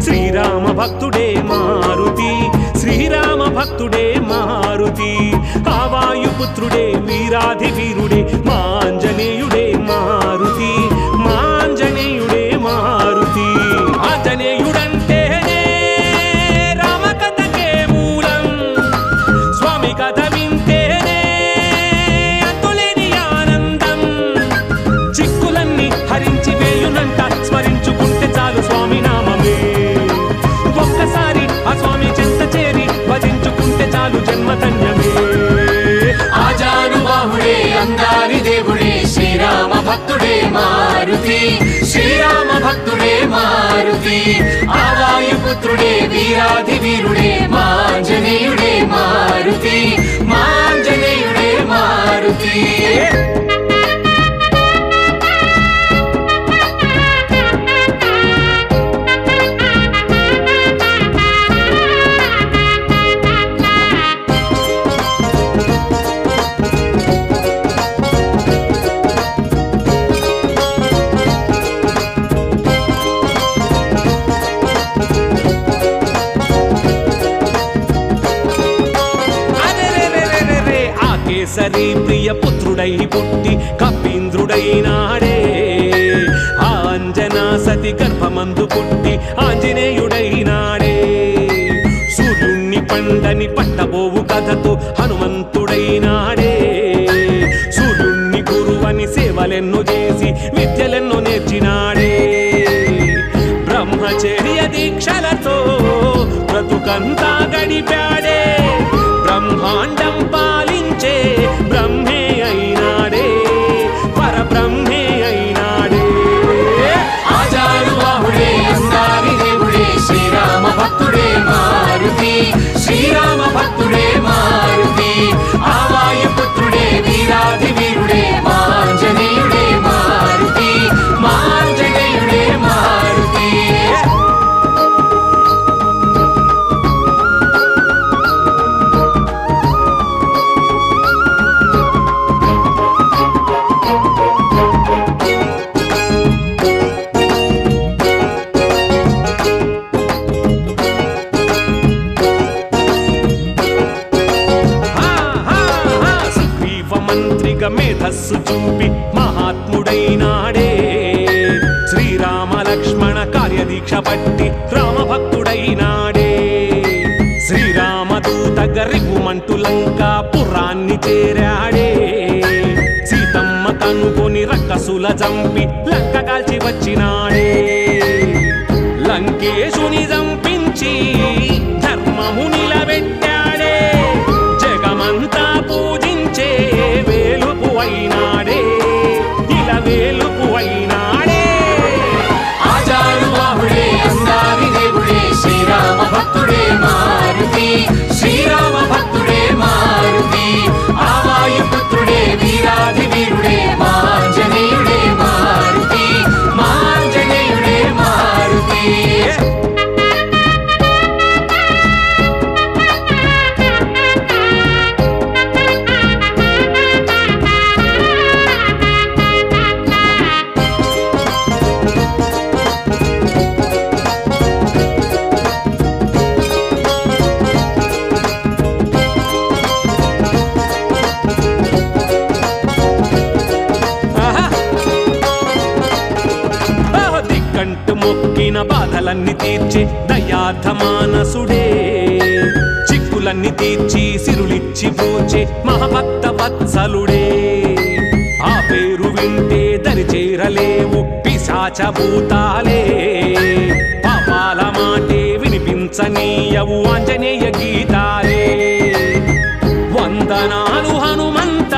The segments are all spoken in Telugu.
శ్రీరామ భక్తుడే మారుతి శ్రీరామ భక్తుడే మారుతి ఆ వాయుపుత్రుడే వీరాధి వీరుడే మాంజనేయుడే మారుతి మాంజనేయుడే మారుతి ఆంజనేయుడంటేనే రామకథకే మూలం స్వామి కథ వింటేనే అంతులేని ఆనందం చిక్కులన్నీ హరించి వేయునంట స్మరించుకుంటే చాలు స్వామి నామమే ఒక్కసారి ఆ స్వామి చెంత చేరి భజించుకుంటే చాలు జన్మధన్యమే ఆజానుబాహుడే అందారి దేవుడే శ్రీరామ భక్తుడే మారుతి శ్రీరామ భక్తుడే మారుతి ఆ వాయుపుత్రుడే వీరాధి వీరుడే మాంజనేయుడే మారుతి మాంజనేయుడే మారుతి సరి ప్రియ పుత్రుడై పుట్టి కపీంద్రుడైనాడే ఆంజనా సతి గర్భమందు పుట్టి ఆంజనేయుడైనాడే సూర్యుణ్ణి పండని పట్టబోవు కథతో హనుమంతుడైనాడే సూర్యుణ్ణి గురువని సేవలెన్నో చేసి విద్యలెన్నో నేర్చినాడే బ్రహ్మచర్య దీక్షలతో బ్రతుకంతా గడిపాడే బ్రహ్మాండం పాలించే బ్రహ్మే అయినాడే పరబ్రహ్మే అయినాడే ఆజానుబాహుడే అందారి దేవుడే శ్రీరామ భక్తుడే మారుతి శ్రీరామ భక్తుడే మారుతి ఆ వాయుపుత్రుడే వీరాధి వీరుడే మాంజనేయుడే మారుతి మాంజనేయుడే మారుతి మేధస్సు చూపి మహాత్ముడైనాడే శ్రీరామ లక్ష్మణ కార్యదీక్ష పట్టి రామభక్తుడైనాడే శ్రీరామదూత గరిపుమంటు లంకా పురాన్ని చేరాడే సీతమ్మ కనుకొని రక్కసుల చంపి లంక కాల్చి వచ్చినాడే లంకేశుని చంపించి ధర్మము నిలబెట్టాడే జగమంతా పూజించే వేలుపు అయినాడే ఇలా వేలుపు అయినాడే ఆజానుబాహుడే అందారి దేవుడే శ్రీరామ భక్తుడే మారుతి శ్రీరామ భక్తుడే మారుతి ఆ వాయుపుత్రుడే వీరాధి వీరుడే మాంజనేయుడే మారుతి మాంజనేయుడే మారుతి మొక్కిన బాధలన్నీ తీర్చి దయార్థ మానసుడే చిక్కులన్నీ తీర్చి సిరులిచ్చి పూచే మహాభక్త వత్సలుడే ఆ పేరు వింటే దరి చేరలేవు పిశాచ భూతాలే పాపాల మాటే వినిపించనీయవు ఆంజనేయ గీతాలే వందనాలు హనుమంత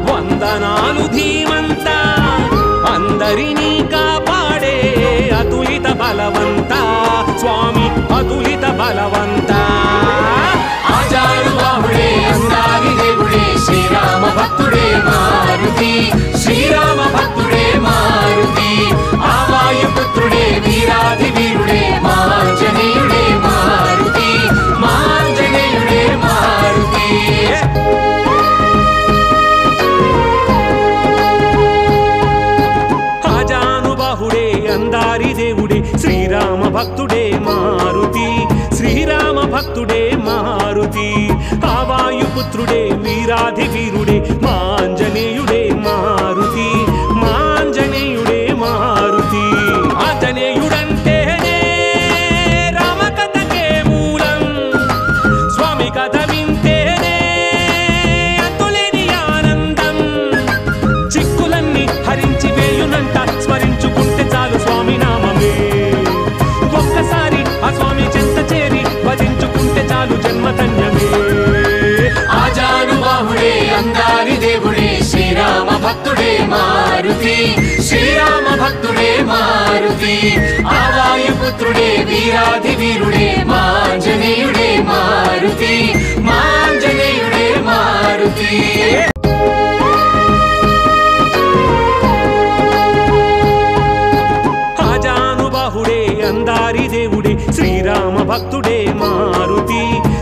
వందనాలు ధీమంత అందరినీ కాపాడే అతులిత బలవంత స్వామి అతులిత బలవంత ఆజానుబాహుడే అందారి దేవుడే శ్రీరామ భక్తుడే మారుతి శ్రీరామ భక్తుడే మారుతి ఆ వాయుపుత్రుడే వీరాధి వీరుడే మాంజనేయుడే మారుతి మాంజనేయుడే మారుతి ఆజానుబాహుడే అందారి దేవుడే శ్రీరామ భక్తుడే మారుతి శ్రీరామ భక్తుడే మారుతి ఆ వాయుపుత్రుడే వీరాధి వీరుడే మాంజనేయుడే మారుతి మాంజనేయుడే మారుతి ఆంజనేయుడంటేనే రామకథకే మూలం స్వామి కథ వింటేనే అంతులేని ఆనందం చిక్కులన్నీ హరించి వేయునంట స్మరించుకుంటే చాలు స్వామి నామమే ఒక్కసారి ఆ స్వామి చెంత చేరి భజించుకుంటే చాలు జన్మధన్యమే ఆజానుబాహుడే అందారి దేవుడే శ్రీరామ భక్తుడే మారుతి శ్రీరామ భక్తుడే మారుతి ఆ వాయుపుత్రుడే వీరాధి వీరుడే మాంజనేయుడే మారుతి మాంజనేయుడే మారుతి ఆజానుబాహుడే అందారి దేవుడే శ్రీరామ భక్తుడే మారుతి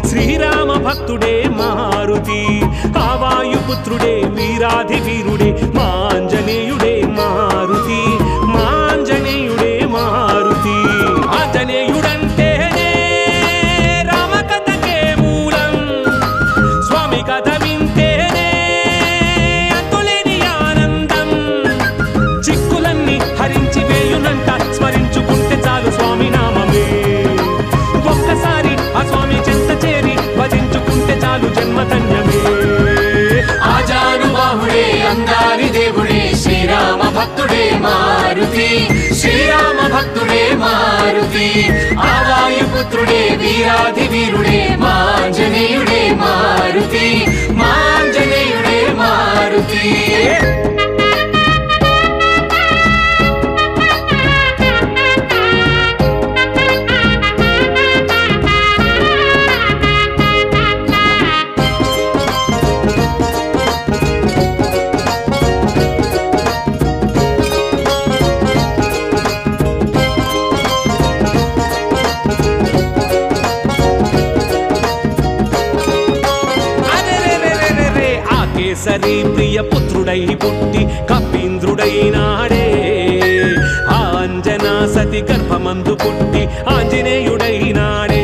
శ్రీరామ భక్తుడే మారుతి ఆ వాయుపుత్రుడే వీరాధి వీరుడే మాంజనేయుడే మారుతి మాంజనేయుడే మారుతి ఆంజనేయుడంటేనే రామకథకే మూలం స్వామి కథ వింటేనే అంతులేని ఆనందం చిక్కులన్నీ హరించి వేయునంట స్మరించుకుంటే చాలు స్వామి నామమే ఒక్కసారి ఆ స్వామి చెంత చేరి భజించుకుంటే చాలు జన్మధన్యమే ఆజానుబాహుడే అందారి దేవుడే శ్రీరామ భక్తుడే మారుతి శ్రీరామ భక్తుడే మారుతి ఆ వాయుపుత్రుడే వీరాధి వీరుడే మాంజనేయుడే మారుతి మాంజనేయుడే మారుతి కేసరి ప్రియ పుత్రుడై పుట్టి కపీంద్రుడైనాడే ఆంజనా సతి గర్భమందు పుట్టి ఆంజనేయుడైనాడే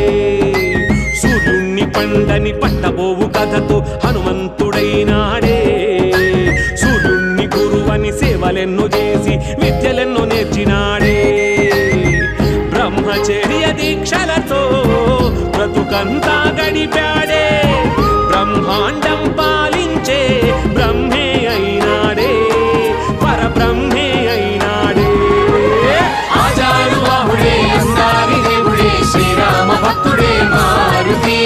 సూర్యుణ్ణి పండని పట్టబోవు కథతో హనుమంతుడైనాడే సూర్యుణ్ణి గురువని సేవలెన్నో చేసి విద్యలెన్నో నేర్చినాడే బ్రహ్మచర్య దీక్షలతో బ్రతుకంతా గడిపాడే బ్రహ్మాండం పాలించే బ్రహ్మే అయినాడే పరబ్రహ్మే అయినాడే ఆజానుబాహుడే అందారి దేవుడే శ్రీరామ భక్తుడే మారుతి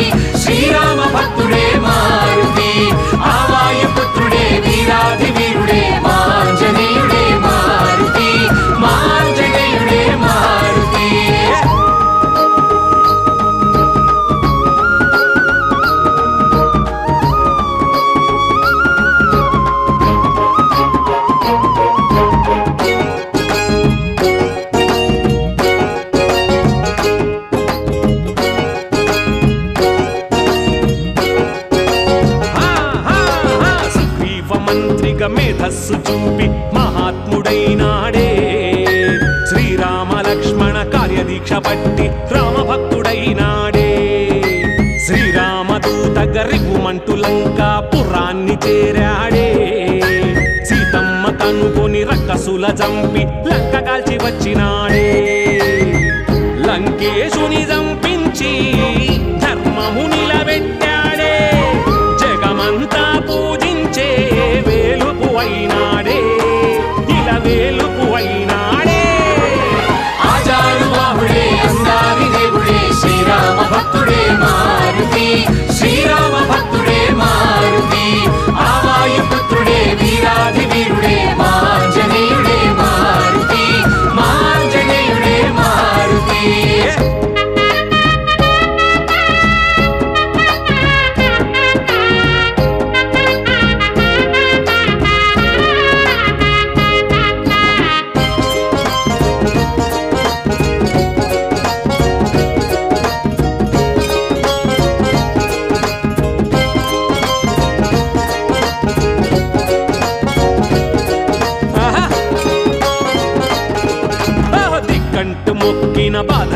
శ్రీరామ భక్తుడే మారుతి ఆ వాయుపుత్రుడే వీరాధి వీరుడే మాంజనేయుడే మారుతి మాంజనేయుడే మారుతి మేధస్సు చూపి మహాత్ముడైనాడే శ్రీరామ లక్ష్మణ కార్యదీక్ష పట్టి రామభక్తుడైనాడే శ్రీరామదూత గరిపుమంటు లంకా పురాన్ని చేరాడే సీతమ్మ కనుకొని రక్కసుల చంపి లంక కాల్చి వచ్చినాడే లంకేశుని చంపించి ధర్మము నిలబెట్టాడే జగమంతా పూజించే వేలుపు అయినాడే ఇలా వేలుపు అయినాడే ఆజానుబాహుడే అందారి దేవుడే శ్రీరామ భక్తుడే మారుతి శ్రీరామ భక్తుడే మారుతి ఆ వాయుపుత్రుడే వీరాధి వీరుడే మాంజనేయుడే మారుతి మాంజనేయుడే మారుతి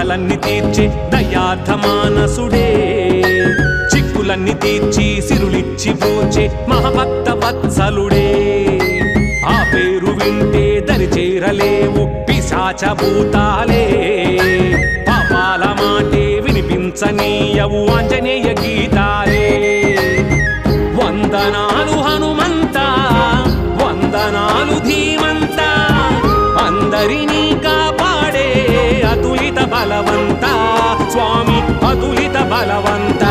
బాధలన్నీ తీర్చే దయార్థ మానసుడే చిక్కులన్నీ తీర్చి సిరులిచ్చి పూచే మహాభక్త వత్సలుడే ఆ పేరు వింటే దరి చేరలేవు పిశాచ భూతాలే పాపాల మాటే వినిపించనీయవు ఆంజనేయ గీతాలే వందనాలు హనుమంత వందనాలు ధీమంత అందరినీ కాపాడే అతులిత బలవంత స్వామి అతులిత బలవంత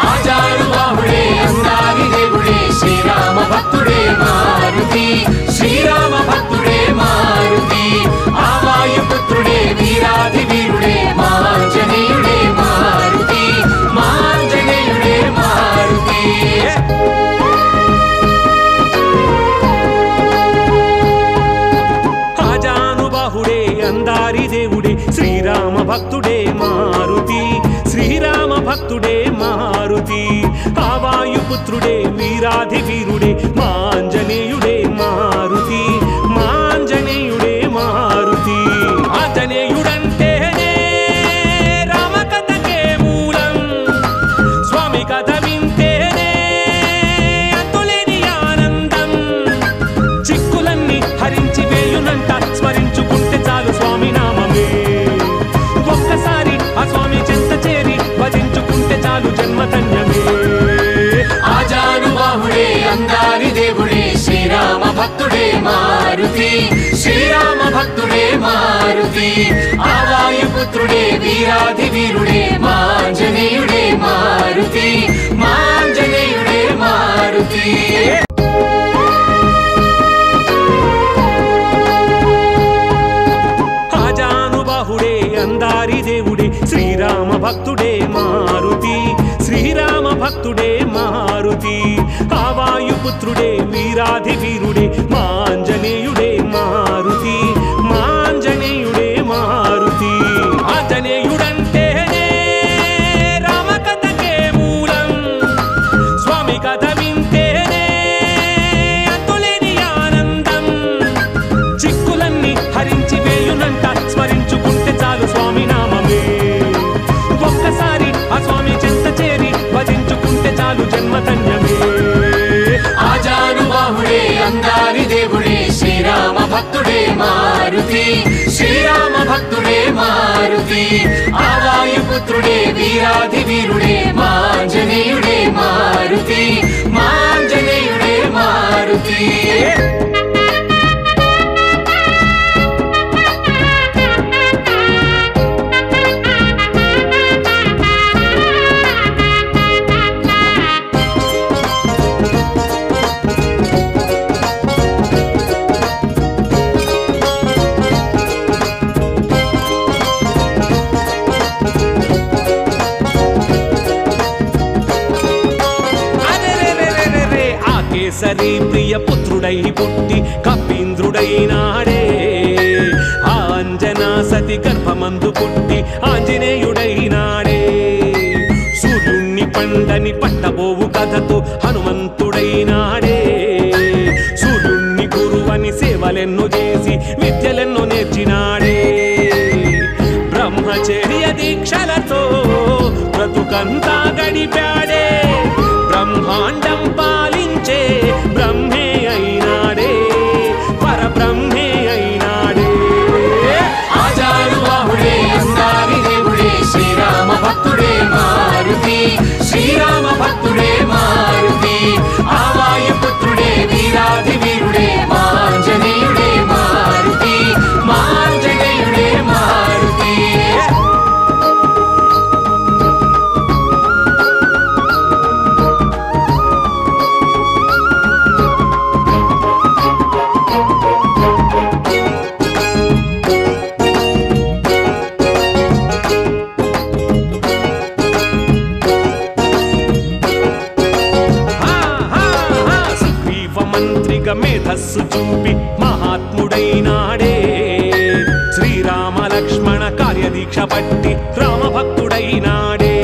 ఆజానుబాహుడే అందారి దేవుడే శ్రీరామ భక్తుడే మారుతి శ్రీరామ భక్తుడే మారుతి ఆవాయుపుత్రుడే వీరాధి వీరుడే మాంజనేయుడే మారుతి మాంజనేయుడే మారుతి ఆజానుబాహుడే అందారి దేవుడే శ్రీరామ భక్తుడే మారుతి శ్రీరామ భక్తుడే మారుతి ఆవాయుపుత్రుడే వీరాధి వీరుడే మాంజనేయుడే మారుతి మాంజనేయుడే మారుతి ఆంజనేయుడంటేనే రామకథకే మూలం స్వామి కథ వింటేనే అంతులేని ఆనందం చిక్కులన్నీ హరించి వేయునంట స్మరించుకుంటే చాలు స్వామి నామమే ఒక్కసారి ఆ స్వామి చెంత చేరి భజించుకుంటే చాలు జన్మధన్యమే ఆజానుబాహుడే అందారి దేవుడే శ్రీరామ భక్తుడే మారుతి శ్రీరామ భక్తుడే మారుతి ఆవాయుపుత్రుడే వీరాధి వీరుడే మాంజనేయుడే మారుతి మాంజనేయుడే మారుతి ఆజానుబాహుడే అందారి దేవుడే శ్రీరామ భక్తుడే మారుతి శ్రీరామ భక్తుడే మారుతి ఆవాయుపుత్రుడే వీరాధి వీరుడే మాంజనేయుడే మారుతి మాంజనేయుడే మారుతి ఆంజనేయుడంటేనే రామకథకే మూలం స్వామి కథ వింటేనే అంతులేని ఆనందం చిక్కులన్నీ హరించి వేయునంట స్మరించుకుంటే చాలు స్వామి నామమే ఒక్కసారి ఆ స్వామి చెంత చేరి భజించుకుంటే చాలు జన్మధన్యమే ఆజానుబాహుడే అందారి దేవుడే శ్రీరామ భక్తుడే మారుతి శ్రీరామ భక్తుడే మారుతి ఆవాయుపుత్రుడే వీరాధి వీరుడే మాంజనేయుడే మారుతి మాంజనేయుడే మారుతి కేసరి ప్రియ పుత్రుడై పుట్టి కపీంద్రుడైనాడే ఆంజనా సతి గర్భమందు పుట్టి ఆంజనేయుడైనాడే సూర్యుణ్ణి పండని పట్టబోవు కథతో హనుమంతుడైనాడే సూర్యుణ్ణి గురువని సేవలెన్నో చేసి విద్యలెన్నో నేర్చినాడే బ్రహ్మచర్య దీక్షలతో బ్రతుకంతా గడిపాడే బ్రహ్మాండం పాలించే బ్రహ్మే అయినాడే పరబ్రహ్మే అయినాడే ఆజానుబాహుడే అందారి దేవుడే శ్రీరామ భక్తుడే మారుతి శ్రీరామ భక్తుడే మారుతి ఆవాయుపుత్రుడే వీరాధి వీరుడే మాంజనేయుడే మారుతి మాంజనేయుడే మారుతి మేధస్సు చూపి మహాత్ముడైనాడే శ్రీరామ లక్ష్మణ కార్యదీక్ష పట్టి రామభక్తుడైనాడే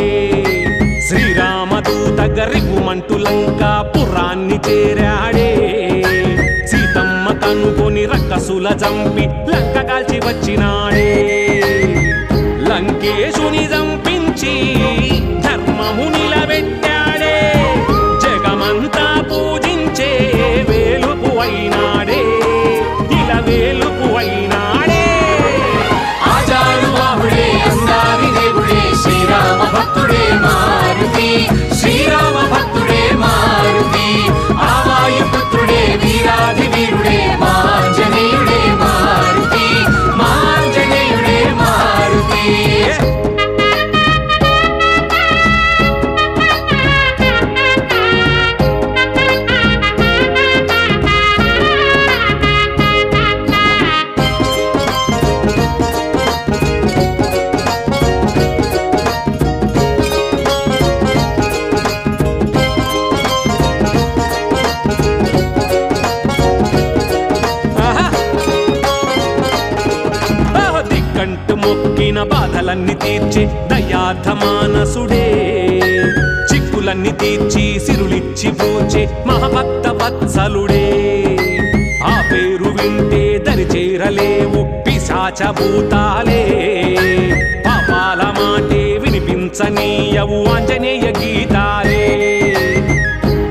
శ్రీరామదూత గరిపుమంటు లంకా పురాన్ని చేరాడే సీతమ్మ కనుకొని రక్కసుల చంపి లంక కాల్చి వచ్చినాడే లంకేశుని చంపించి ధర్మము నిలబెట్టాడే జగమంతా పూజించే వేలుపు అయినాడే ఇలా వేలుపు అయినాడే ఆజానుబాహుడే అందారి దేవుడే శ్రీరామ భక్తుడే మారుతి శ్రీరామ భక్తుడే మారుతి ఆవాయుపుత్రుడే వీరాధి వీరుడే మాంజనేయుడే మారుతి మాంజనేయుడే మారుతి మొక్కిన బాధలన్నీ తీర్చే దయార్థ మానసుడే చిక్కులన్నీ తీర్చి సిరులిచ్చి పూచే మహాభక్త వత్సలుడే ఆ పేరు వింటే దరి చేరలేవు పిశాచ భూతాలే పాపాల మాటే వినిపించనీయవు ఆంజనేయ గీతాలే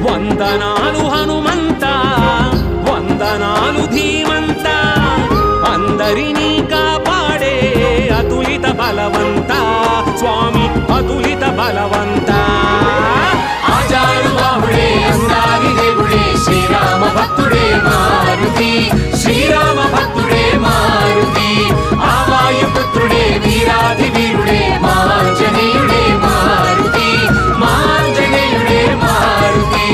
వందనాలు హనుమంత వందనాలు ధీమంత అందరినీ కాపాడే అతులిత బలవంత స్వామి అతులిత బలవంత ఆజానుబాహుడే అందారి దేవుడే శ్రీరామ భక్తుడే మారుతి శ్రీరామ భక్తుడే మారుతి ఆవాయుపుత్రుడే వీరాధి వీరుడే మాంజనేయుడే మారుతి మాంజనేయుడే మారుతి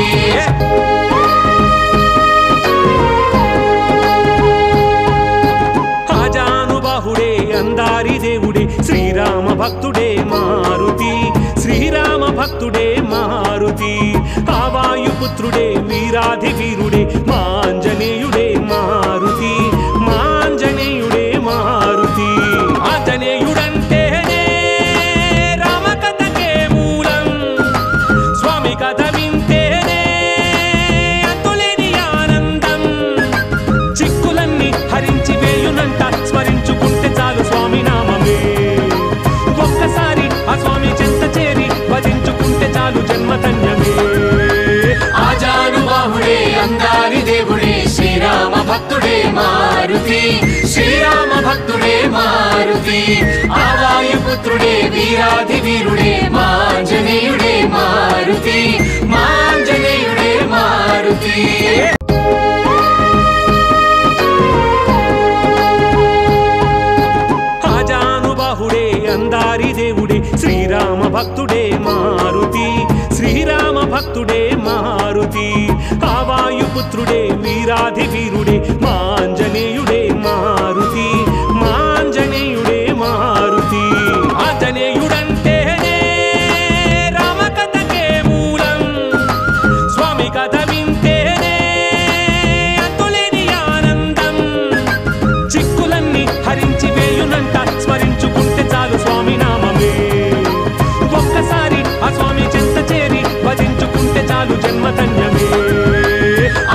అందారి దేవుడే శ్రీరామ భక్తుడే మారుతి శ్రీరామ భక్తుడే మారుతి ఆవాయుపుత్రుడే వీరాధి వీరుడే మాంజనేయుడే మారుతి మాంజనేయుడే మారుతి ఆంజనేయుడంటేనే రామకథకే మూలం స్వామి కథ వింటేనే అంతులేని ఆనందం చిక్కులన్నీ హరించి వేయునంట స్మరించుకుంటే చాలు స్వామి నామమే ఒక్కసారి ఆ స్వామి చెంత చేరి భజించుకుంటే చాలు జన్మధన్యమే ఆజానుబాహుడే అందారి దేవుడే శ్రీరామ భక్తుడే మారుతి శ్రీరామ భక్తుడే మారుతి ఆవాయుపుత్రుడే వీరాధి వీరుడే మాంజనేయుడే మారుతి మాంజనేయుడే మారుతి అందారి దేవుడే శ్రీరామ భక్తుడే మారుతి శ్రీరామ భక్తుడే మారుతి ఆవాయుపుత్రుడే వీరాధి వీరుడే మాంజనేయుడే మారుతి మాంజనేయుడే మారుతి ఆంజనేయుడంటేనే రామకథకే మూలం స్వామి కథ వింటేనే అంతులేని ఆనందం చిక్కులన్నీ హరించి వేయునంట స్మరించుకుంటే చాలు స్వామి నామమే ఒక్కసారి ఆ స్వామి చెంత చేరి భజించుకుంటే చాలు జన్మధన్యమే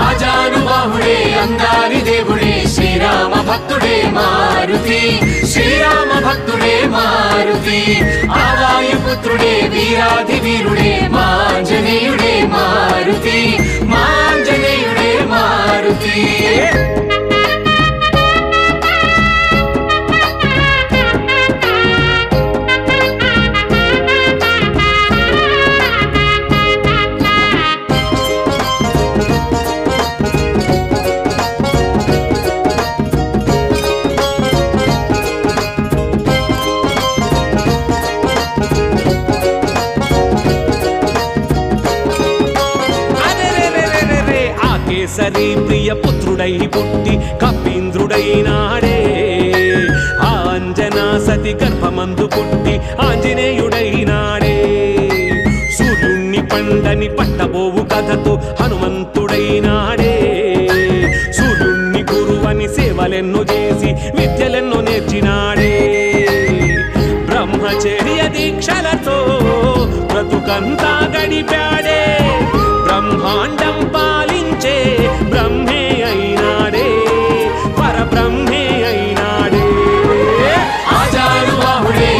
ఆజానుబాహుడే అందారి దేవుడే శ్రీరామ భక్తుడే మారుతి శ్రీరామ భక్తుడే మారుతి ఆవాయుపుత్రుడే వీరాధి వీరుడే మాంజనేయుడే మారుతి మాంజనేయుడే మారుతి కేసరి ప్రియ పుత్రుడై పుట్టి కపీంద్రుడైనాడే ఆంజనా సతి గర్భమందు పుట్టి ఆంజనేయుడైనాడే సూర్యుణ్ణి పండని పట్టబోవు కథతో హనుమంతుడైనాడే సూర్యుణ్ణి గురువని సేవలెన్నో చేసి విద్యలెన్నో నేర్చినాడే బ్రహ్మచర్య దీక్షలతో బ్రతుకంతా గడిపాడే బ్రహ్మాండం పాలించే బ్రహ్మే అయినాడే పరబ్రహ్మే అయినాడే ఆజానుబాహుడే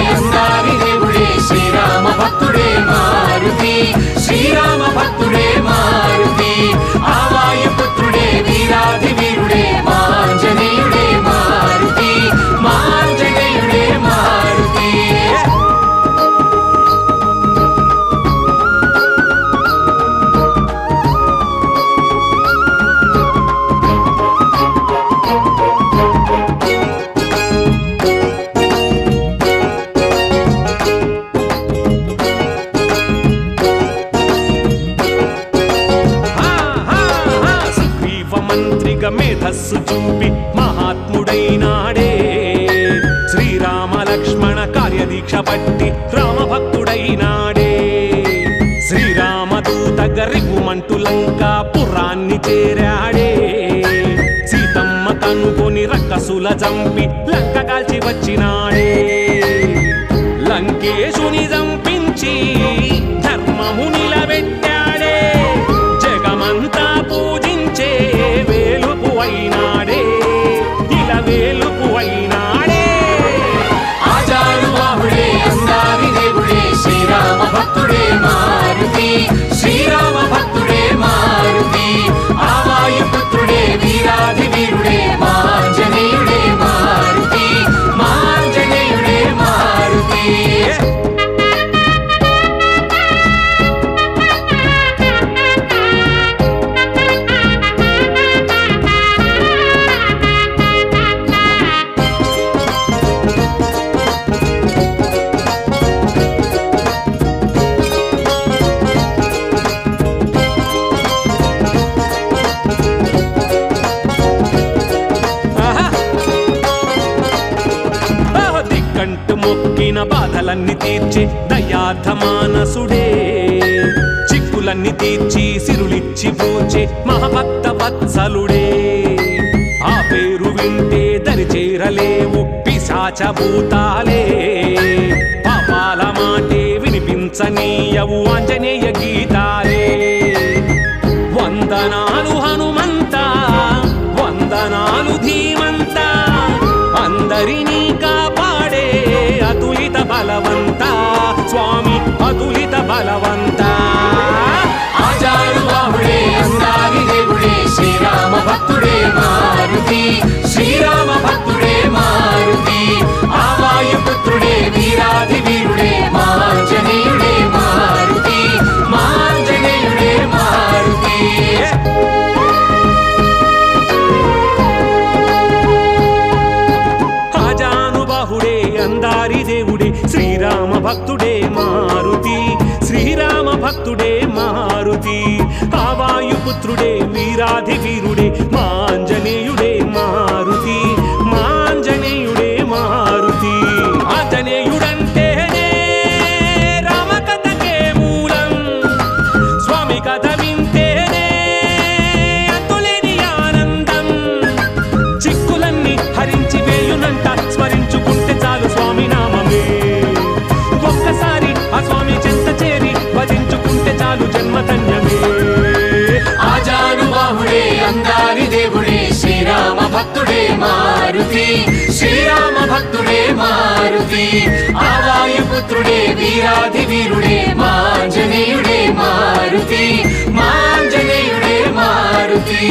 మేధస్సు చూపి మహాత్ముడైనాడే శ్రీరామ లక్ష్మణ కార్యదీక్ష పట్టి రామభక్తుడైనాడే శ్రీరామదూత గరిపుమంటూ లంకాపురాన్ని చేరాడే సీతమ్మ కనుకొని రక్కసుల చంపి లంక కాల్చి వచ్చినాడే లంకేశుని చంపించి ధర్మము నిలబెట్టాడే జగమంతా పూజించే వేలుపు అయినాడే ఇలా వేలుపు అయినాడే ఆజానుబాహుడే అందారి దేవుడే శ్రీరామ భక్తుడే మారుతి శ్రీరామ భక్తుడే మారుతి ఆవాయుపుత్రుడే వీరాధి వీరుడే మాంజనేయుడే మారుతి మాంజనేయుడే మారుతి కంటు మొక్కిన బాధలన్నీ తీర్చి దయార్థ మానసుడే చిక్కులన్నీ తీర్చి సిరులిచ్చి పూచే మహాభక్త వత్సలుడే ఆ పేరు వింటే దరి చేరలేవు పిశాచ భూతాలే పాపాల మాటే వినిపించనీయవు ఆంజనేయ గీతాలే వందనాలు హనుమంత వందనాలు ధీమంత అందరినీ కాపాడే అతులిత బలవంత స్వామి అతులిత బలవంత ఆజానుబాహుడే అందారి దేవుడే శ్రీరామ భక్తుడే మారుతి శ్రీరామ భక్తుడే మారుతి ఆవాయుపుత్రుడే వీరాధి వీరుడే మాంజనేయుడే మారుతి మాంజనేయుడే మారుతి అందారి దేవుడే శ్రీరామ భక్తుడే మారుతి శ్రీరామ భక్తుడే మారుతి ఆవాయుపుత్రుడే వీరాధి వీరుడే మాంజనేయుడే మారుతి మాంజనేయుడే మారుతి ఆంజనేయుడంటేనే రామకథకే మూలం స్వామి కథ వింటేనే అంతులేని ఆనందం చిక్కులన్నీ హరించి వేయునంట స్మరించుకుంటే చాలు స్వామి నామమే ఒక్కసారి ఆ స్వామి చెంత చేరి భజించుకుంటే చాలు జన్మధన్యమే ఆజానుబాహుడే అందారి దేవుడే శ్రీరామ భక్తుడే మారుతి శ్రీరామ భక్తుడే మారుతి ఆవాయుపుత్రుడే వీరాధి వీరుడే మాంజనేయుడే మారుతి మాంజనేయుడే మారుతి